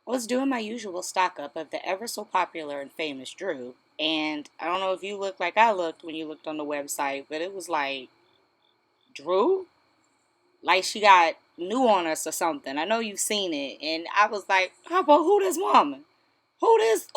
I was doing my usual stock up of the ever so popular and famous Drew, and I don't know if you looked like I looked when you looked on the website, but it was like, Drew? Like she got new on us or something. I know you've seen it, and I was like, Papa, who this woman? Who this?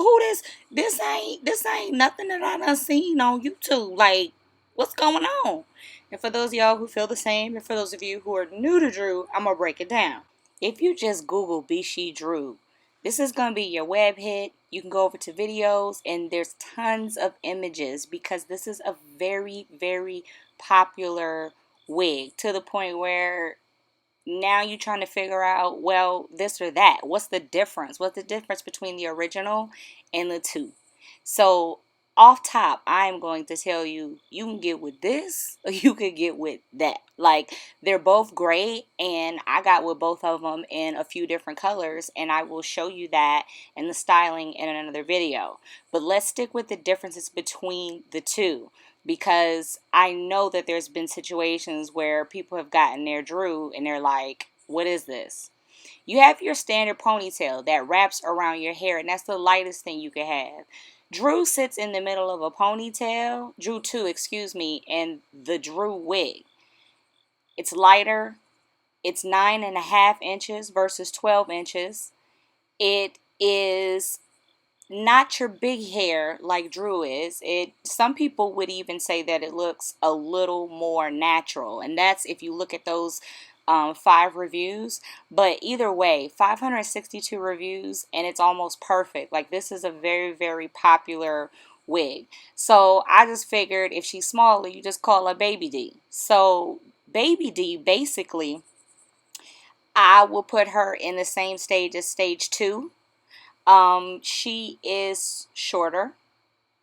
This ain't nothing that I done seen on YouTube. Like, what's going on? And for those of y'all who feel the same, and for those of you who are new to Drew, I'm gonna break it down. If you just Google Beshe Drew, this is gonna be your web hit. You can go over to videos, and there's tons of images because this is a very, very popular wig to the point where now you're trying to figure out, well, this or that. What's the difference? What's the difference between the original and the two? So, off top, I'm going to tell you, you can get with this or you could get with that. Like, they're both great, and I got with both of them in a few different colors, and I will show you that and the styling in another video. But let's stick with the differences between the two, because I know that there's been situations where people have gotten their Drew and they're like, what is this? You have your standard ponytail that wraps around your hair, and that's the lightest thing you can have. Drew sits in the middle of a ponytail, Drew 2, excuse me, and the Drew wig. It's lighter, it's 9.5 inches versus 12 inches. It is not your big hair like Drew is. It some people would even say that it looks a little more natural, and that's if you look at those 5 reviews. But either way, 562 reviews, and it's almost perfect. Like, this is a very, very popular wig. So I just figured if she's smaller, you just call her Baby D. So Baby D, basically, I will put her in the same stage as stage 2. She is shorter.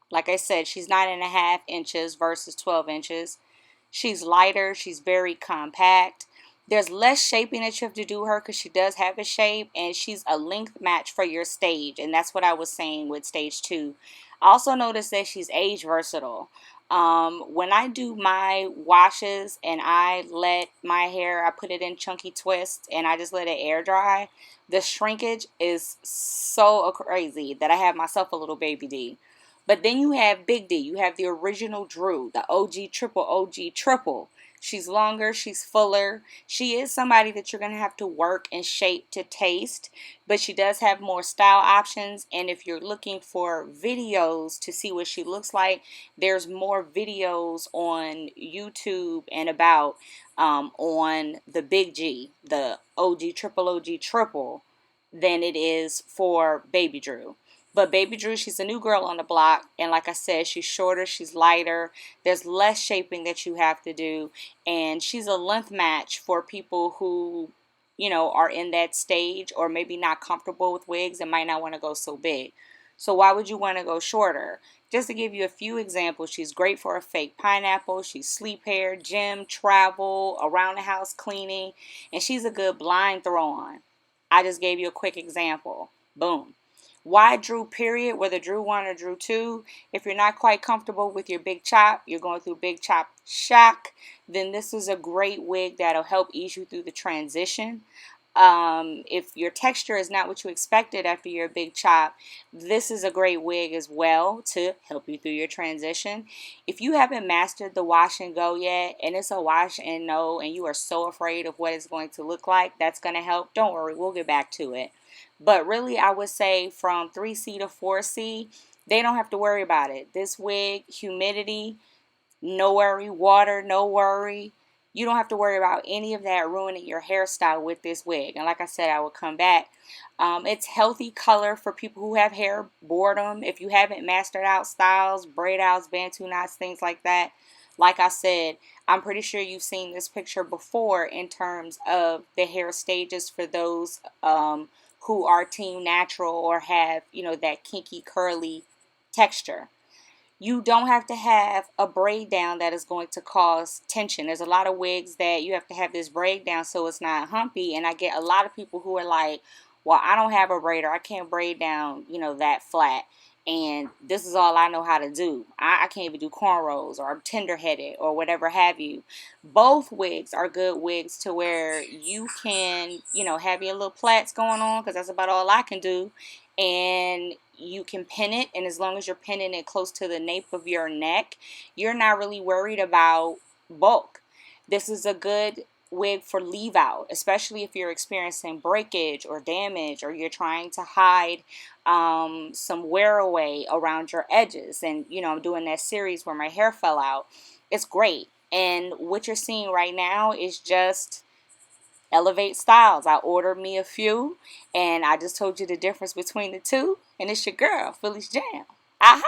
Like I said, she's 9.5 inches versus 12 inches. She's lighter. She's very compact. There's less shaping that you have to do her because she does have a shape, and she's a length match for your stage, and that's what I was saying with stage 2. I also noticed that she's age versatile. When I do my washes and I let my hair, I put it in chunky twists and I just let it air dry, the shrinkage is so crazy that I have myself a little baby D. But then you have Big D. You have the original Drew, the OG triple OG triple. She's longer, she's fuller. She is somebody that you're going to have to work and shape to taste, but she does have more style options. And if you're looking for videos to see what she looks like, there's more videos on YouTube and about on the Big G, the OG triple, than it is for Baby Drew. But Baby Drew, she's a new girl on the block. And like I said, she's shorter, she's lighter. There's less shaping that you have to do. And she's a length match for people who, are in that stage or maybe not comfortable with wigs and might not want to go so big. So why would you want to go shorter? Just to give you a few examples, she's great for a fake pineapple. She's sleep hair, gym, travel, around the house cleaning. And she's a good blind throw on. I just gave you a quick example. Boom. Why Drew period, whether Drew 1 or Drew 2? If you're not quite comfortable with your big chop, you're going through big chop shock, then this is a great wig that'll help ease you through the transition. If your texture is not what you expected after your big chop, this is a great wig as well to help you through your transition. If you haven't mastered the wash and go yet, and it's a wash and no, and you are so afraid of what it's going to look like, that's going to help. Don't worry, we'll get back to it. But really, I would say from 3C to 4C, they don't have to worry about it. This wig, humidity, no worry. Water, no worry. You don't have to worry about any of that ruining your hairstyle with this wig. And like I said, I will come back. It's healthy color for people who have hair boredom. If you haven't mastered out styles, braid outs, bantu knots, things like that. Like I said, I'm pretty sure you've seen this picture before in terms of the hair stages for those who are team natural or have, that kinky curly texture. You don't have to have a braid down that is going to cause tension. There's a lot of wigs that you have to have this braid down so it's not humpy. And I get a lot of people who are like, well, I don't have a braider. I can't braid down, that flat. and this is all I know how to do. I can't even do cornrows, or I'm tender headed, or whatever have you. Both wigs are good wigs to where you can, have your little plaits going on, because that's about all I can do. And you can pin it, and as long as you're pinning it close to the nape of your neck, you're not really worried about bulk. This is a good wig for leave out, especially if you're experiencing breakage or damage, or you're trying to hide some wear away around your edges. And I'm doing that series where my hair fell out. It's great. And what you're seeing right now is just Elevatestyles. I ordered me a few, and I just told you the difference between the two, and it's your girl Philly's Jam. Aha.